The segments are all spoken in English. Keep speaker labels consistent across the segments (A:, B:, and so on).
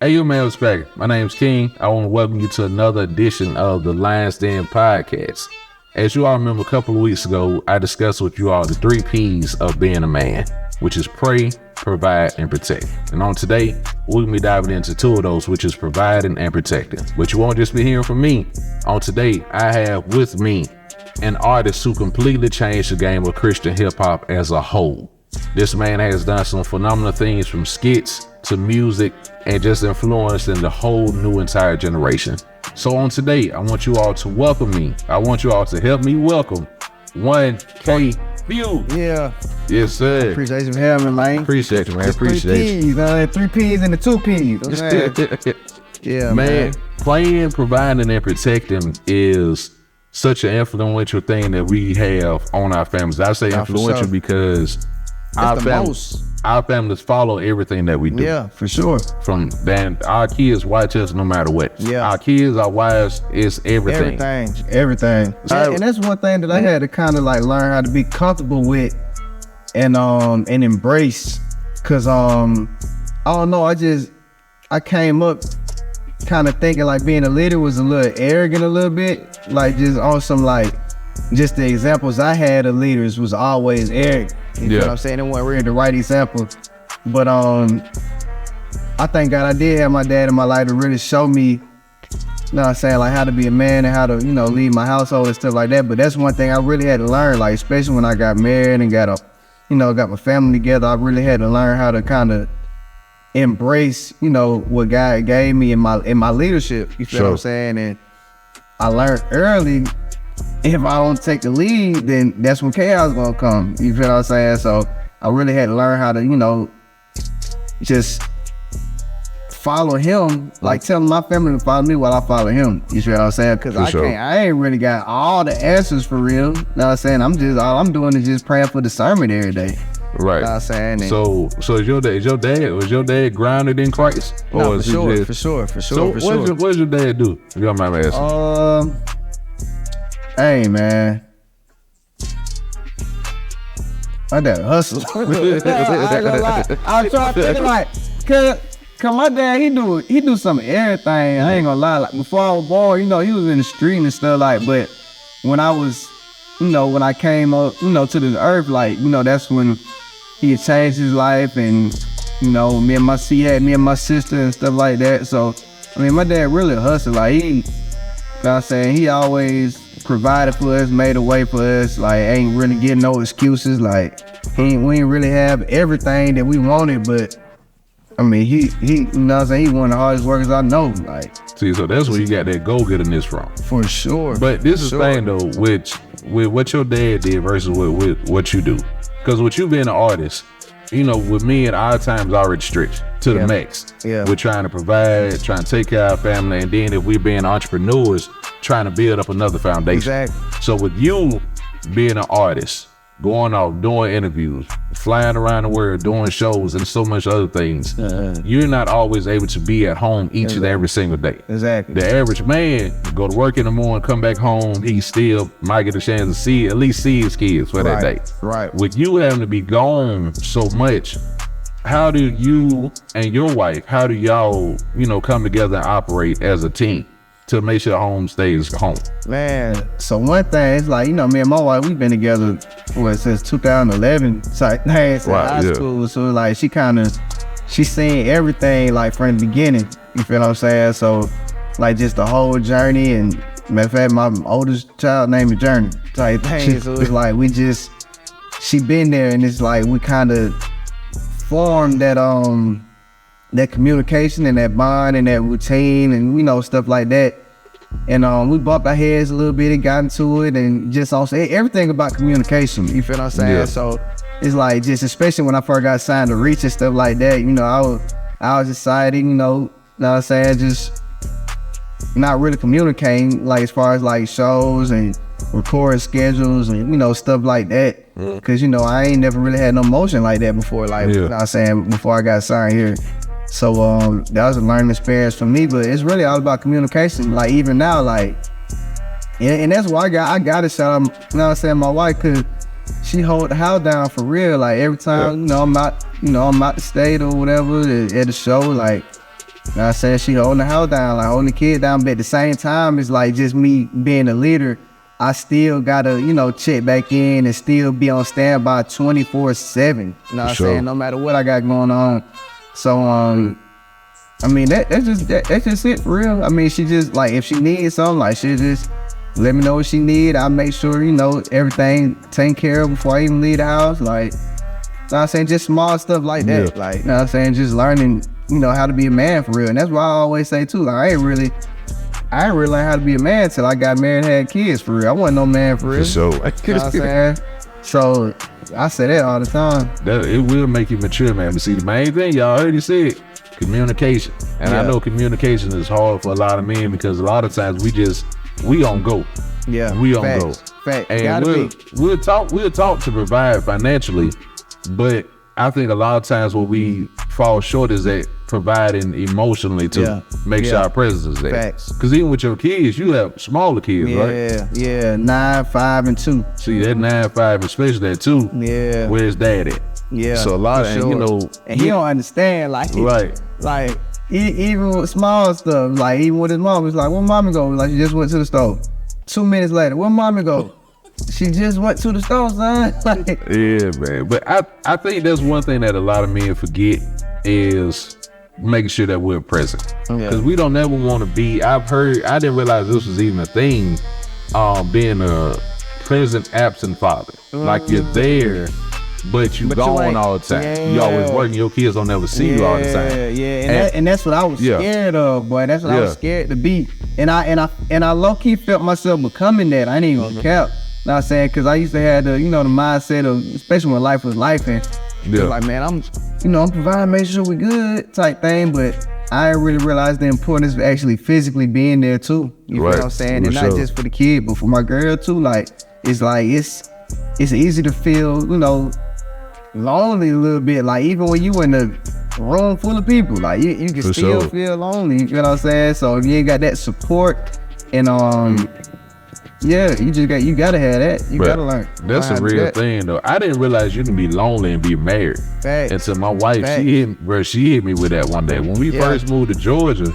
A: Hey, you man, what's cracking? My name's King. I want to welcome you to another edition of the Lion's Den podcast. As you all remember, a couple of weeks ago, I discussed with you all the 3 P's of being a man, which is pray, provide, and protect. And on today, we're going to be diving into 2 of those, which is providing and protecting. But you won't just be hearing from me. On today, I have with me an artist who completely changed the game of Christian hip hop as a whole. This man has done some phenomenal things, from skits to music, and just influencing the whole new entire generation. So on today, I want you all to welcome me. I want you all to help me welcome 1K Phew.
B: Yeah.
A: Yes, sir.
B: Appreciate you for having me, man.
A: Appreciate you, man. Appreciate you.
B: 3 P's and the 2 P's. Yeah, man.
A: Playing, providing, and protecting is such an influential thing that we have on our families. I say influential because our families follow everything that we do.
B: Yeah, for sure.
A: From then, our kids watch us no matter what.
B: Yeah.
A: Our kids, our wives, it's everything.
B: Everything. And that's one thing that I had to kind of like learn how to be comfortable with and embrace. Cause I don't know, I came up kind of thinking like being a leader was a little arrogant a little bit. Like just on some like, just the examples I had of leaders was always arrogant. You know what I'm saying? They weren't really the right example. But I thank God I did have my dad in my life to really show me, you know what I'm saying, like how to be a man and how to, lead my household and stuff like that. But that's one thing I really had to learn, like especially when I got married and got my family together. I really had to learn how to kind of embrace, what God gave me in my leadership. You feel what I'm saying? And I learned early, if I don't take the lead, then that's when chaos is gonna come. You feel what I'm saying? So I really had to learn how to, just follow him, like telling my family to follow me while I follow him. You feel what I'm saying? Cause I ain't really got all the answers for real. You know what I'm saying? All I'm doing is just praying for discernment every day.
A: Right.
B: You know what I'm saying? And
A: so was your dad grounded in Christ?
B: No, for sure.
A: So what does your dad do? If you don't mind me asking.
B: Hey man, my dad hustle. I ain't gonna lie. I'm trying to think like, cause my dad he do some of everything. I ain't gonna lie. Like before I was born, he was in the street and stuff like. But when I was, when I came up, to this earth, like, that's when he had changed his life, and he had me and my sister and stuff like that. So I mean, my dad really hustled. Like you know what I'm saying, he always provided for us, made a way for us. Like ain't really getting no excuses. Like we ain't really have everything that we wanted, but I mean he you know what I'm saying, he one of the hardest workers I know. Like
A: see, so that's where you got that go-getterness from.
B: For sure.
A: But this is the thing though, with what your dad did versus with what you do. Because with you being an artist, with me at our times already stretched to the max.
B: Yeah.
A: We're trying to provide, trying to take care of our family, and then if we're being entrepreneurs, trying to build up another foundation.
B: Exactly.
A: So with you being an artist, going off, doing interviews, flying around the world, doing shows, and so much other things, you're not always able to be at home each and every single day.
B: Exactly.
A: The average man go to work in the morning, come back home, he still might get a chance to at least see his kids for that day.
B: Right.
A: With you having to be gone so much, how do you and your wife, how do y'all, come together and operate as a team to make sure home stays home?
B: Man, so one thing, it's like, me and my wife, we've been together since 2011 type thing, since high school. So like she seen everything like from the beginning. You feel what I'm saying? So like just the whole journey, and matter of fact, my oldest child named Journey type thing. So it's like she been there, and it's like we kind of formed that communication and that bond and that routine and stuff like that. And we bumped our heads a little bit and got into it, and just also everything about communication. You feel what I'm saying?
A: Yeah.
B: So it's like, just especially when I first got signed to Reach and stuff like that, I was excited, know what I'm saying, just not really communicating like as far as like shows and recording schedules and stuff like that. Cause I ain't never really had no motion like that before, like you know what I'm saying, before I got signed here. So that was a learning experience for me, but it's really all about communication. Like even now, like, and that's why I got to shout out, you know what I'm saying, my wife, cause she hold the house down for real. Like every time, I'm out the state or whatever at the show, like You know what I'm saying? She holding the house down, like holding the kid down, but at the same time, it's like just me being a leader. I still gotta, check back in and still be on standby 24/7. You know what I'm saying? No matter what I got going on. So, I mean, that's just it for real. I mean, she just, like, if she needs something, like, she just let me know what she need. I make sure, everything taken care of before I even leave the house. Like, you know what I'm saying? Just small stuff like that. Like, you know what I'm saying? Just learning, how to be a man for real. And that's why I always say too, like, I ain't really learned how to be a man till I got married and had kids for real. I wasn't no man for real.
A: For sure.
B: You know what I'm saying? So I say that all the time.
A: It will make you mature, man. But see, the main thing, y'all already said, communication. And I know communication is hard for a lot of men because a lot of times we on go.
B: Yeah.
A: We on go.
B: Fact.
A: And we'll talk to provide financially, but I think a lot of times what we fall short is that providing emotionally to make sure our presence is there.
B: Facts.
A: Because even with your kids, you have smaller kids, right?
B: Yeah, 9, 5, and 2.
A: See, that 9, 5, especially that 2.
B: Yeah.
A: Where's dad at?
B: Yeah.
A: So a lot of,
B: and he don't understand, like,
A: right.
B: Like, even with small stuff, like, even with his mom, it's like, where mommy go? Like, she just went to the store. 2 minutes later, where mommy go? She just went to the store, son.
A: Yeah, man. But I think that's one thing that a lot of men forget is making sure that we're present. Because we don't ever want to be, I didn't realize this was even a thing, being a present, absent father. Like you're there, but you gone all the time. You always working, your kids don't ever see you all the time.
B: Yeah, and that's what I was scared of, boy. That's what I was scared to be. And I low-key felt myself becoming that. I ain't even gonna cap. You know what I'm saying? Because I used to have the, the mindset of, especially when life was life, and like, man, I'm providing, make sure we good type thing, but I really realized the importance of actually physically being there too. You know what I'm saying? And not just for the kid, but for my girl too. Like, it's easy to feel, lonely a little bit. Like, even when you in a room full of people, like, you can still feel lonely. You know what I'm saying? So if you ain't got that support, and you gotta have that. You gotta learn.
A: That's a real thing though. I didn't realize you can be lonely and be married.
B: Facts.
A: Until my wife, she hit me with that one day. When we first moved to Georgia,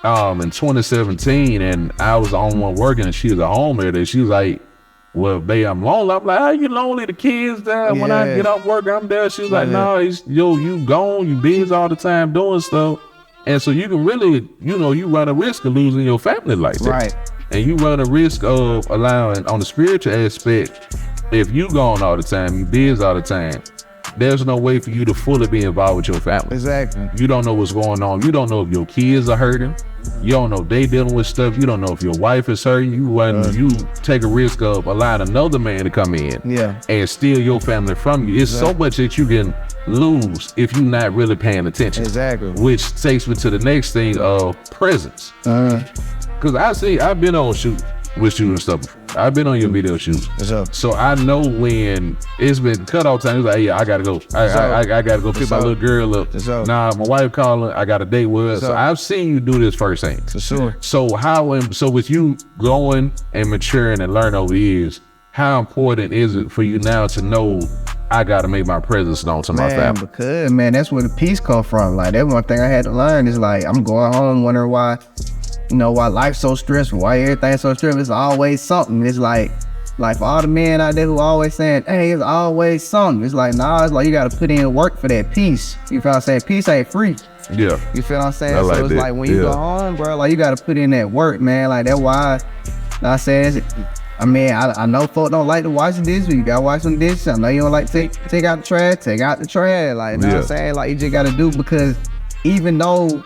A: in 2017, and I was the only one working and she was at home every day. She was like, well, babe, I'm lonely. I'm like, how you lonely? The kids there. When I get off work, I'm there. She was like, no, you gone, you busy all the time doing stuff. And so you can really, you run a risk of losing your family like that.
B: Right.
A: And you run a risk of allowing, on the spiritual aspect, if you gone all the time, you busy all the time, there's no way for you to fully be involved with your family.
B: Exactly.
A: You don't know what's going on. You don't know if your kids are hurting. You don't know if they dealing with stuff. You don't know if your wife is hurting. You take a risk of allowing another man to come in and steal your family from you. It's so much that you can lose if you're not really paying attention.
B: Exactly.
A: Which takes me to the next thing of presence. Cause I've been on shoot with you and stuff before. I've been on your video shoots. So I know when it's been cut off time, it's like, hey, I gotta go. I gotta go pick my little girl up. Nah, my wife calling, I got a date with her. So I've seen you do this firsthand.
B: For sure.
A: So with you growing and maturing and learning over the years, how important is it for you now to know I gotta make my presence known to my family?
B: Because, that's where the peace come from. Like, that's one thing I had to learn is, like, I'm going home wondering why life's so stressful, why everything's so stressful. It's always something. It's like for all the men out there who always saying, hey, it's always something. It's like, nah, it's like you gotta put in work for that peace. You feel what I'm saying? Peace ain't free.
A: Yeah.
B: You feel what I'm saying?
A: So
B: it's like when you go home, bro, like, you gotta put in that work, man. Like, that's why I say, I know folk don't like to wash the dishes, but you gotta wash some dishes. I know you don't like to take out the trash, take out the trash. Like, you know what I'm saying? Like, you just gotta do, because even though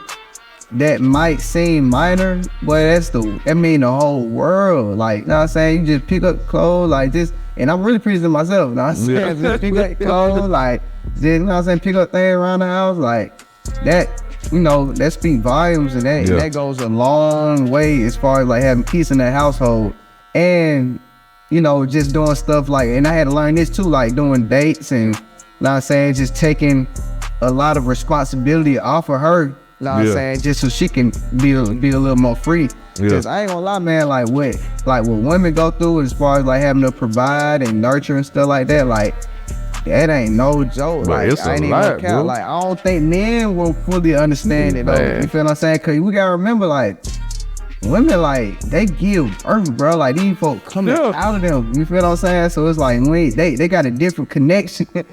B: that might seem minor, but that mean the whole world. Like, you know what I'm saying? You just pick up clothes like this, and I'm really pleasing myself. You know what I'm saying? Just pick up clothes, like, just, you know what I'm saying? Pick up things around the house, like that. That speaks volumes, and that goes a long way as far as like having peace in that household, and just doing stuff like. And I had to learn this too, like doing dates, and you know what I'm saying, just taking a lot of responsibility off of her. You know what I'm saying? Just so she can be a little more free. Because I ain't gonna lie, man, like what women go through as far as like having to provide and nurture and stuff like that, like that ain't no joke.
A: But
B: like,
A: it's
B: I ain't
A: a
B: even
A: lot,
B: gonna count.
A: bro.
B: Like, I don't think men will fully understand it, though.
A: Man.
B: You feel what I'm saying? Cause we gotta remember, like, women, like, they give birth, bro. Like, these folk coming out of them. You feel what I'm saying? So it's like, they got a different connection. For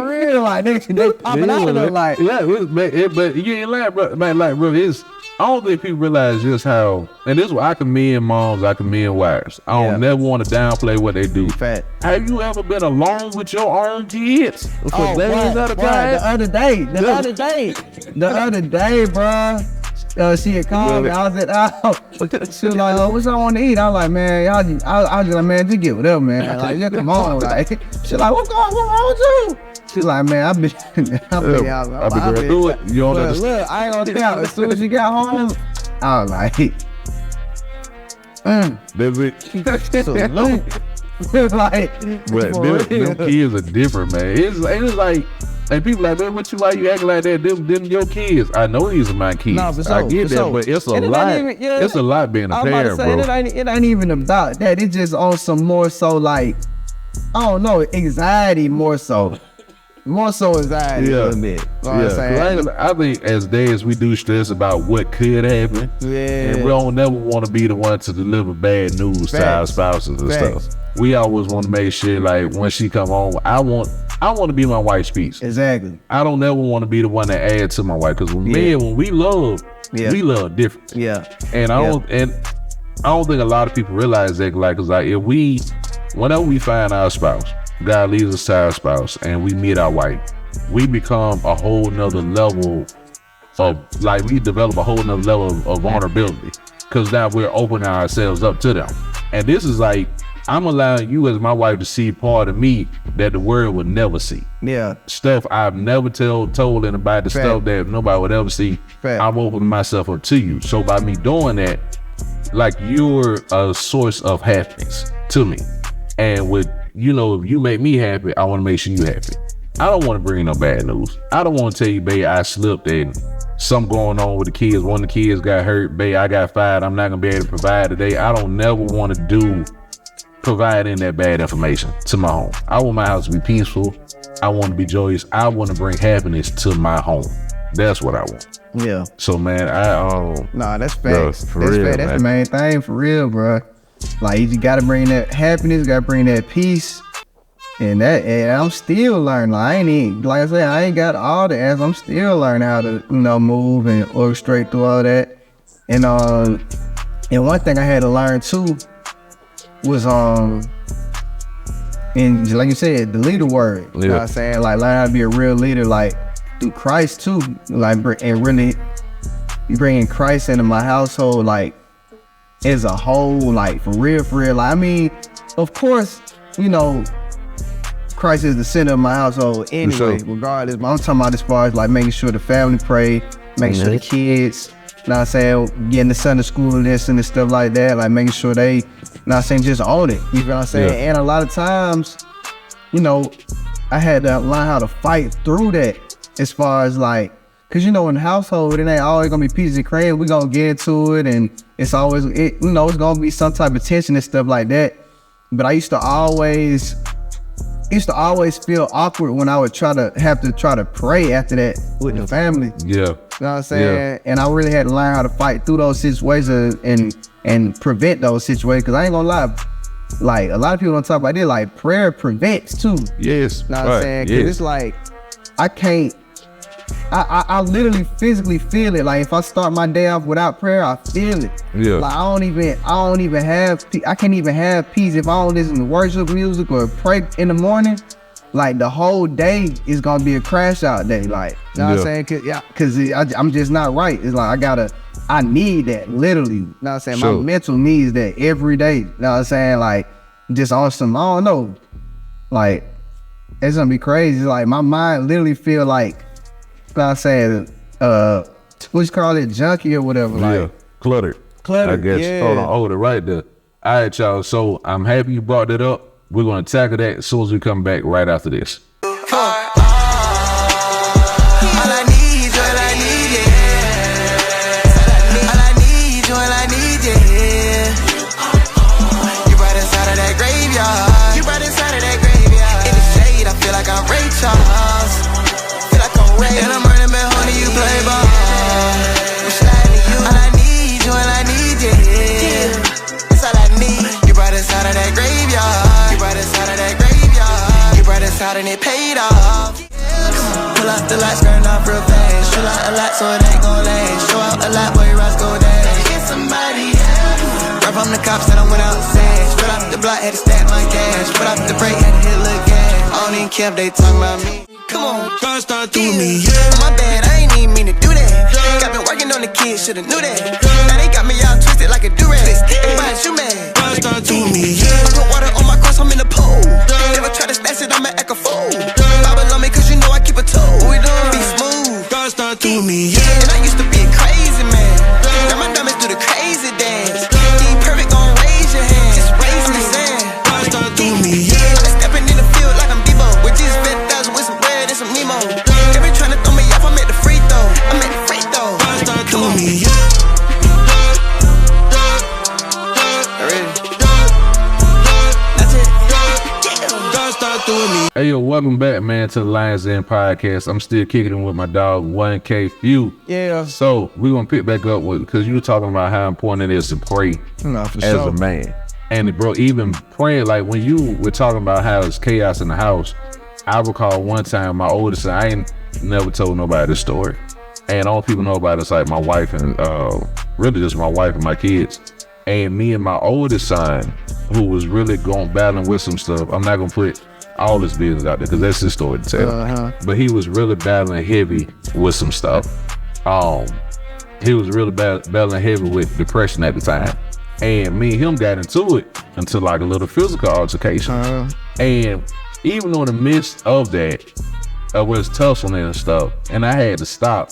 B: real, like, they popping out of them, like.
A: Yeah, but you ain't lying, bro. Man, like, bro, I don't think people realize just how, and this is why I commend moms, I commend wives. I don't never want to downplay what they do.
B: Fact.
A: Have you ever been alone with your own kids?
B: Oh, the other day, bro. She had called me. I was at she was like, "Oh, what's I want to eat?" I was like, "Man, I was just like, man, just get whatever, man. Like, just come on." Like, she like, "What's wrong with you?" She's like, "Man, I've been
A: do it. You don't understand.
B: Look, I ain't gonna tell. As soon as she got home, I was like,
A: That's it.
B: salute. Like,
A: But them kids are different, man. It's like, and people like, man, why you acting like that? Them your kids. I know these are my kids.
B: Nah, for sure,
A: I get
B: for
A: that,
B: sure.
A: but it's a
B: And it
A: lot.
B: ain't even- yeah,
A: It's a lot being a
B: I'm about to
A: parent,
B: say,
A: bro.
B: it ain't even about that. It's just on some more so like, I don't know, anxiety more so. More so anxiety a little bit. You know what I'm saying?
A: I think as dads we do stress about what could happen.
B: Yeah.
A: And we don't never want to be the one to deliver bad news to our spouses and stuff. We always want to make sure, like, when she come home, I want to be my wife's piece.
B: Exactly.
A: I don't never want to be the one that adds to my wife, because when we love different.
B: Yeah.
A: And I don't think a lot of people realize that, like, cause like whenever we find our spouse, God leads us to our spouse, and we meet our wife, we become a whole nother level of, like, we develop a whole nother level of vulnerability, because now we're opening ourselves up to them. And this is like, I'm allowing you as my wife to see part of me that the world would never see.
B: Yeah.
A: Stuff I've never told anybody, the stuff that nobody would ever see. I'm opening myself up to you. So by me doing that, like, you're a source of happiness to me. And with, if you make me happy, I want to make sure you happy. I don't want to bring no bad news. I don't want to tell you, babe, I slipped and something going on with the kids. One of the kids got hurt, babe, I got fired. I'm not going to be able to provide today. I don't never want to providing that bad information to my home. I want my house to be peaceful. I want to be joyous. I want to bring happiness to my home. That's what I want.
B: Yeah.
A: So, man,
B: nah, that's facts.
A: For real,
B: facts. That's the main thing, for real, bro. Like, you gotta bring that happiness, gotta bring that peace, and I'm still learning. Like, like I said, I ain't got all the answers. I'm still learning how to, move and orchestrate through all that. And one thing I had to learn too was and like you said, the leader word. You know what I'm saying? Like, learn how to be a real leader, like, through Christ too. Like, and really bringing Christ into my household, like, as a whole, like, for real. Like, I mean, of course, Christ is the center of my household anyway, regardless. But I'm talking about as far as, like, making sure the family pray, making sure the kids, you know what I'm saying, getting the Sunday school lesson and stuff like that, like, making sure they, you know what I'm saying, just own it. You feel what I'm saying? And a lot of times, I had to learn how to fight through that, as far as, like, cause in the household, it ain't always gonna be peaches and cream. We gonna get into it, and it's always, it's gonna be some type of tension and stuff like that. But I used to always feel awkward when I would have to pray after that with the family.
A: Yeah.
B: You know what I'm saying? Yeah. And I really had to learn how to fight through those situations and prevent those situations. Cause I ain't gonna lie, like, a lot of people don't talk about it, like, prayer prevents too.
A: Yes.
B: You know what I'm saying? Cause it's like, I literally physically feel it. Like, if I start my day off without prayer, I feel it. Yeah. Like, I can't even have peace if I don't listen to worship music or pray in the morning. Like, the whole day is gonna be a crash out day. Like, you know what I'm saying? Cause I'm just not right. It's like, I need that, literally. You know what I'm saying? Sure. My mental needs that every day. You know what I'm saying? Like, just on some, I don't know. Like, it's gonna be crazy. Like, my mind literally feel like, you know what I'm saying, what you call it, junkie or whatever. Like,
A: cluttered. I guess.
B: Yeah.
A: Hold it right there. All right, y'all. So I'm happy you brought that up. We're gonna tackle that as soon as we come back right after this.
C: out and it paid off. Pull out the lights, turn off real fast. Shoot out a lot so it ain't gon' last. Show out a lot, boy, Roscoe dash. Get somebody else. Right from the cops that I went outside. Straight off the block, had to stack my cash. Put off the brake, had to hit a little gas. I don't even care if they talk about me. Come on, God start through me, yeah. My bad, I ain't even mean to do that. Got been working on the kids, shoulda knew that. Now they got me all twisted like a do-rag. If I ain't you mad, God start through me, yeah. I put water on my cross, I'm in the pool. Never try to snatch it, I'ma act a fool. Bible love me, cause you know I keep a tool. We done be smooth, God start through me, yeah. And I used to be a crazy man. Now my diamonds do the crazy dance. Ain't perfect, gon' raise your hand. Just raise the sand, God start through me, yeah. I'm stepping in the field like I'm Debo. With just 50,000 with some bread and some Nemo. They been tryna throw me off, I'm at the free throw. I'm at the free throw. God start through me, yeah.
A: Hey yo, welcome back, man, to the Lions Den podcast. I'm still kicking it with my dog 1K Phew.
B: Yeah.
A: So we're gonna pick back up with, because you were talking about how important it is to pray as a man. And bro, even praying, like when you were talking about how it's chaos in the house, I recall one time my oldest son, I ain't never told nobody this story. And all people know about it's like my wife and really just my wife and my kids. And me and my oldest son, who was really battling with some stuff, I'm not gonna put all his business out there because that's his story to tell. But he was really battling heavy with some stuff. He was really battling heavy with depression at the time. And me and him got into it until like a little physical altercation. And even in the midst of that, was tussling and stuff, and I had to stop.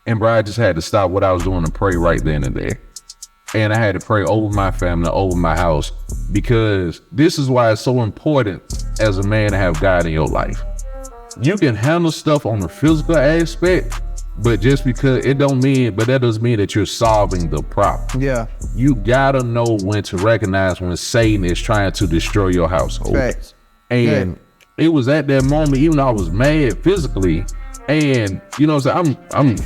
A: And bro, I just had to stop what I was doing and pray right then and there. And I had to pray over my family, over my house, because this is why it's so important as a man to have God in your life. You can handle stuff on the physical aspect, but just because that doesn't mean that you're solving the problem.
B: Yeah.
A: You gotta know when to recognize when Satan is trying to destroy your household.
B: Facts.
A: And it was at that moment, even though I was mad physically, and you know what I'm saying,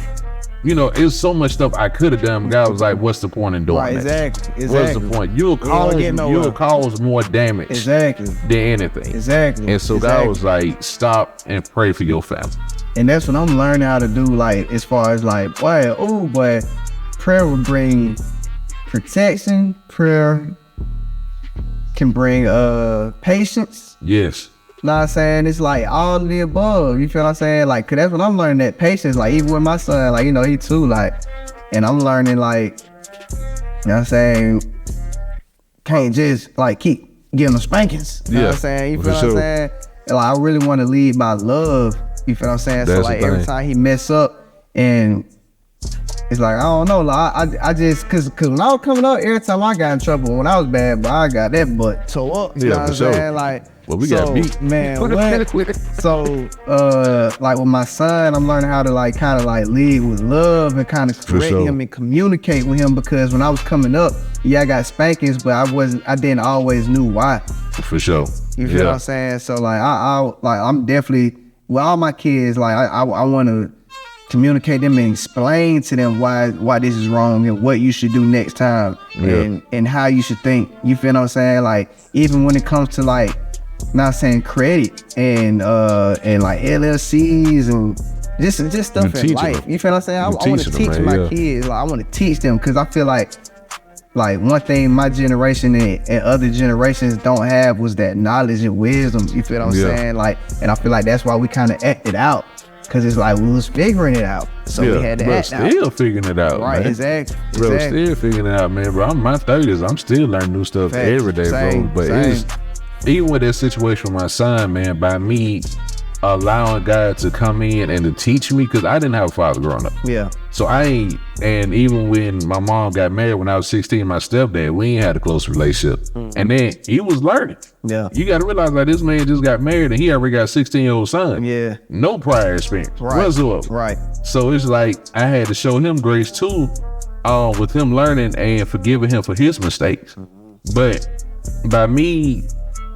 A: you know, it's so much stuff I could have done, but God was like, what's the point in doing that?
B: Exactly.
A: What's the point? You'll cause more damage than anything.
B: Exactly.
A: And so God was like, stop and pray for your family.
B: And that's what I'm learning how to do, like, as far as like, prayer will bring protection. Prayer can bring patience.
A: Yes.
B: Know what I'm saying? It's like all of the above. You feel what I'm saying? Like, cause that's what I'm learning, that patience. Like, even with my son, like, you know, he too, like, and I'm learning, like, you know what I'm saying? Can't just like keep giving them spankings. You know what I'm saying? You feel what I'm saying? And, like, I really want to lead by love. You feel what I'm saying?
A: That's
B: so like every time he mess up, and it's like, I don't know, like I just cause when I was coming up, every time I got in trouble when I was bad, but I got that butt toe up. You know what I'm saying? Like,
A: well, we got beat.
B: Man, so like with my son, I'm learning how to like kind of like lead with love and kind of correct him and communicate with him, because when I was coming up, I got spankings, but I didn't always knew why.
A: For sure.
B: You feel what I'm saying? So like I'm definitely with all my kids, like I want to communicate them and explain to them why this is wrong and what you should do next time and how you should think. You feel what I'm saying? Like, even when it comes to like, not saying credit and like LLCs and just stuff in life. You feel what I'm saying? I want to teach my kids. Like, I want to teach them, because I feel like one thing my generation and other generations don't have was that knowledge and wisdom. You feel what I'm saying? Like, and I feel like that's why we kind of acted out. Cause it's like we was figuring it out, so we had to act out.
A: Still figuring it out,
B: right?
A: Man.
B: Exactly.
A: Bro, still figuring it out, man. Bro, I'm in my 30s. I'm still learning new stuff every day, bro. But it's even with that situation with my son, man. By me allowing God to come in and to teach me, because I didn't have a father growing up.
B: Yeah.
A: So and even when my mom got married when I was 16, my stepdad, we ain't had a close relationship. And then he was learning.
B: Yeah.
A: You got to realize, like, this man just got married and he already got a 16-year-old son.
B: Yeah.
A: No prior experience whatsoever.
B: Right.
A: So it's like I had to show him grace too, with him learning and forgiving him for his mistakes. But by me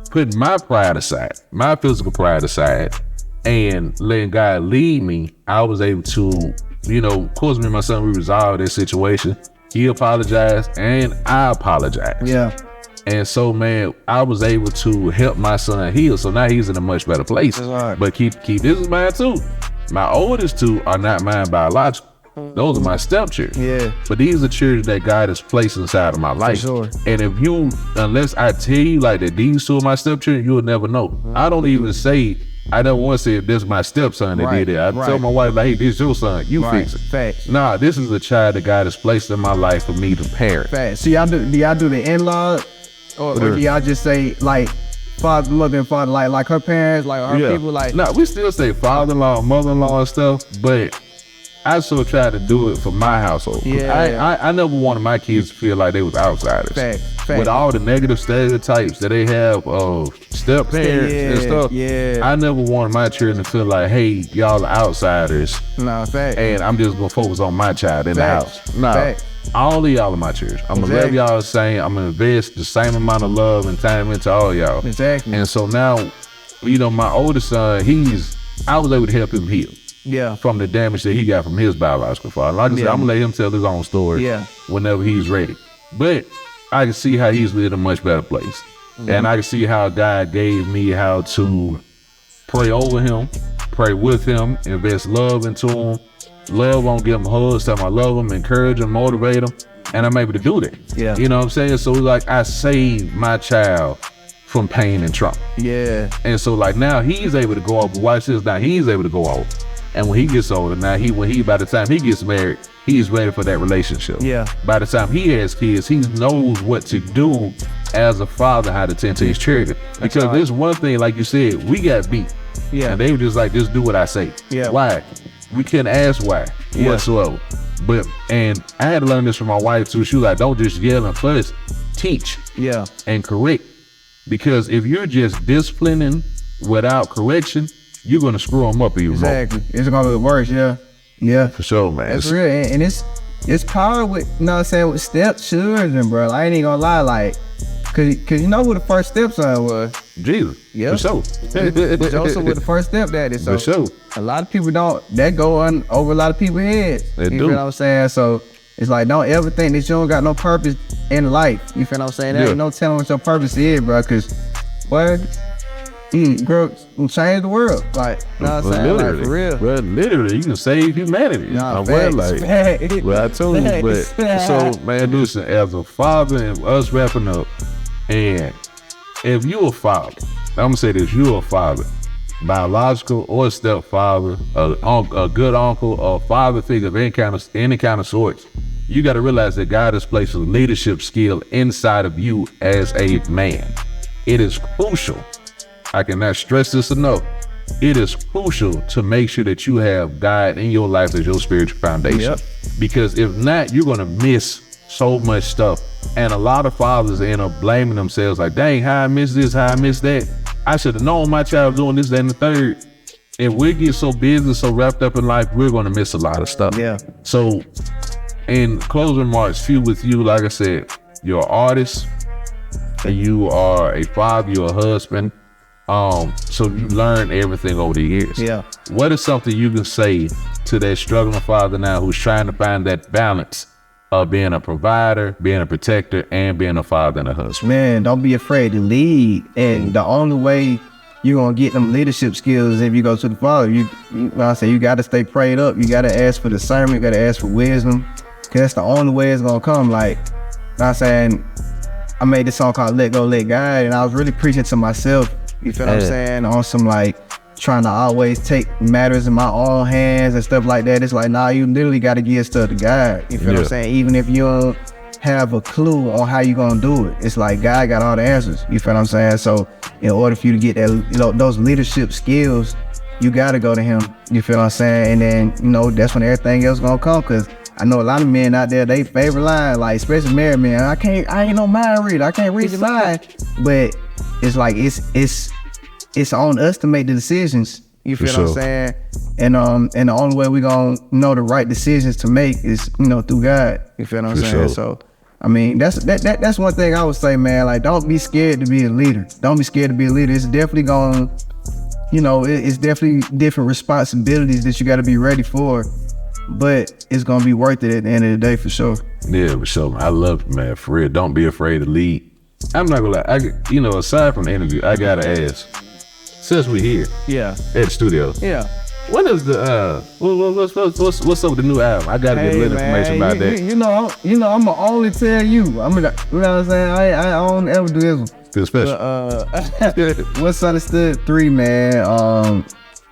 A: putting my pride aside, my physical pride aside, and letting God lead me, I was able to, you know, of course, me and my son, we resolved that situation. He apologized and I apologized.
B: Yeah.
A: And so, man, I was able to help my son heal. So now he's in a much better place.
B: Right.
A: But keep this in mind too. My oldest two are not mine biological. Those are my stepchildren.
B: Yeah.
A: But these are children that God has placed inside of my life.
B: For sure.
A: And unless I tell you like that these two are my stepchildren, you'll never know. I don't even say, I don't want to say if this is my stepson that did it. I tell my wife, like, hey, this is your son. You fix it.
B: Facts.
A: Nah, this is a child that God has placed in my life for me to parent.
B: Facts. So do y'all do the in-laws? Or do y'all just say, like, father, mother, and father, like her parents, like her people, like?
A: No, we still say father-in-law, mother-in-law and stuff, but I still try to do it for my household.
B: Yeah.
A: I never wanted my kids to feel like they was outsiders.
B: Fact.
A: With all the negative stereotypes that they have of step parents and stuff.
B: Yeah.
A: I never wanted my children to feel like, hey, y'all are outsiders.
B: No, fact.
A: And I'm just gonna focus on my child in the house. No.
B: Fact.
A: All of y'all are my children. I'm gonna love y'all the same. I'm gonna invest the same amount of love and time into all y'all.
B: Exactly.
A: And so now, my oldest son, I was able to help him heal.
B: Yeah.
A: From the damage that he got from his biological father. Like I said, I'm gonna let him tell his own story whenever he's ready. But I can see how he's lived in a much better place. And I can see how God gave me how to pray over him, pray with him, invest love into him. Love on, give him hugs, tell him I love him, encourage him, motivate him. And I'm able to do that.
B: Yeah.
A: You know what I'm saying? So like I saved my child from pain and trauma.
B: Yeah.
A: And so like now he's able to go off, but watch this, now he's able to go off. And when he gets older, now by the time he gets married, he's ready for that relationship.
B: Yeah.
A: By the time he has kids, he knows what to do as a father, how to tend to his children. Because there's one thing, like you said, we got beat.
B: Yeah.
A: And they were just like, just do what I say.
B: Yeah.
A: Why? We couldn't ask why whatsoever. And I had to learn this from my wife too. She was like, don't just yell and fuss, teach and correct. Because if you're just disciplining without correction, you're gonna screw them up even more.
B: Exactly. It's gonna be worse, yeah.
A: For sure, man.
B: That's real, and it's power with, you know what I'm saying, with stepchildren, bro. I ain't even gonna lie, like, cause you know who the first stepson was?
A: Jesus.
B: Yeah.
A: For sure.
B: Joseph was the first stepdaddy. So
A: for sure.
B: A lot of people that go on over a lot of people's heads.
A: They do.
B: You feel what I'm saying? So it's like, don't ever think that you don't got no purpose in life. You feel what I'm saying? There ain't no telling what your purpose is, bro. Cause girl, change the world. Like, you know what I'm saying? Like, for real.
A: Bro, literally, you can save humanity.
B: Nah,
A: facts. Well, I told you, but so, man, listen, as a father and us wrapping up, and if you a father, I'm gonna say this, you a father, biological or stepfather, a good uncle, or father figure of any kind of sorts, you got to realize that God has placed a leadership skill inside of you as a man. It is crucial. I cannot stress this enough. It is crucial to make sure that you have God in your life as your spiritual foundation.
B: Yep.
A: Because if not, you're gonna miss so much stuff. And a lot of fathers end up blaming themselves like, dang, how I missed this, how I missed that. I should have known my child was doing this, that, and the third. If we get so busy, so wrapped up in life, we're gonna miss a lot of stuff.
B: Yeah.
A: So in closing remarks, Phew, with you, like I said, you're an artist, and you are a father, you're a husband. So you learned everything over the years.
B: Yeah.
A: What is something you can say to that struggling father now who's trying to find that balance of being a provider, being a protector, and being a father and a husband?
B: Man, don't be afraid to lead. And the only way you're gonna get them leadership skills is if you go to the Father. You know what I say, you gotta stay prayed up. You gotta ask for discernment. You gotta ask for wisdom. Cause that's the only way it's gonna come. Like, you know what I'm saying, I made this song called Let Go, Let God, and I was really preaching to myself. You feel what I'm saying? On some like trying to always take matters in my own hands and stuff like that. It's like, nah, you literally got to give stuff to God. You feel what I'm saying? Even if you don't have a clue on how you gonna do it, it's like God got all the answers. You feel what I'm saying? So in order for you to get that, you know, those leadership skills, you got to go to Him. You feel what I'm saying? And then, you know, that's when everything else gonna come. Cause I know a lot of men out there, they favorite line, like especially married men, I ain't no mind reader. I can't read your mind. But it's like it's on us to make the decisions. You feel what I'm saying? And the only way we gonna know the right decisions to make is, you know, through God. You feel what I'm saying? So I mean, that's one thing I would say, man. Like, don't be scared to be a leader. Don't be scared to be a leader. It's definitely gonna, you know, it's definitely different responsibilities that you got to be ready for, but it's gonna be worth it at the end of the day, for sure.
A: Yeah, for sure. I love it, man. For real, don't be afraid to lead. I'm not gonna lie. Aside from the interview, I gotta ask. Since we here,
B: Yeah.
A: at the studio,
B: Yeah.
A: when is the what's up with the new album? I gotta get a little information about that.
B: I'ma only tell you. You know what I'm saying? I don't ever do this one.
A: Feel special.
B: But, What's Understood 3, man.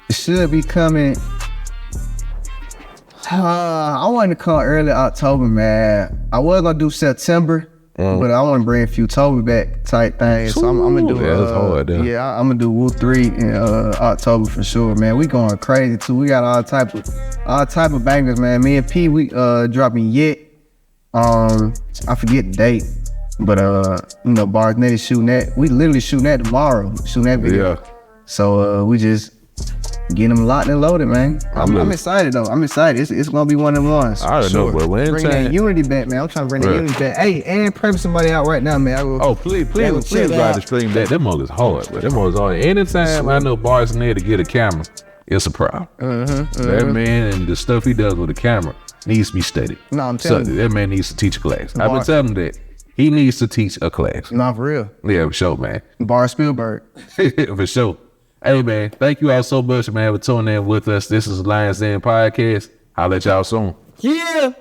B: It should be coming. I want to come early October, man. I was gonna do September, but I want to bring Phewskii back type thing. So I'm gonna do.
A: That's hard,
B: I'm gonna do Woo 3 in October for sure, man. We going crazy too. We got all type of bangers, man. Me and P, we dropping Yet. I forget the date, but Bars Netty shooting that. We literally shooting that tomorrow. Shooting that video.
A: Yeah.
B: So we just getting them locked and loaded, man. I'm excited though. I'm excited. It's gonna be one of them ones.
A: I already know, but when
B: bring that unity back, man. I'm trying to bring that unity back. Hey, and pray for somebody out right now, man.
A: Please try to stream that. Them mother's hard, but them mother's hard. Anytime I know Bars Netty to get a camera, it's a problem. That man and the stuff he does with the camera needs to be studied.
B: No, I'm telling you.
A: That man needs to teach a class. I've been telling him that. He needs to teach a class.
B: Nah, for real.
A: Yeah, for sure, man.
B: Bar Spielberg.
A: For sure. Hey, man, thank you all so much, man, for tuning in with us. This is Lions Den Podcast. I'll let y'all soon.
B: Yeah.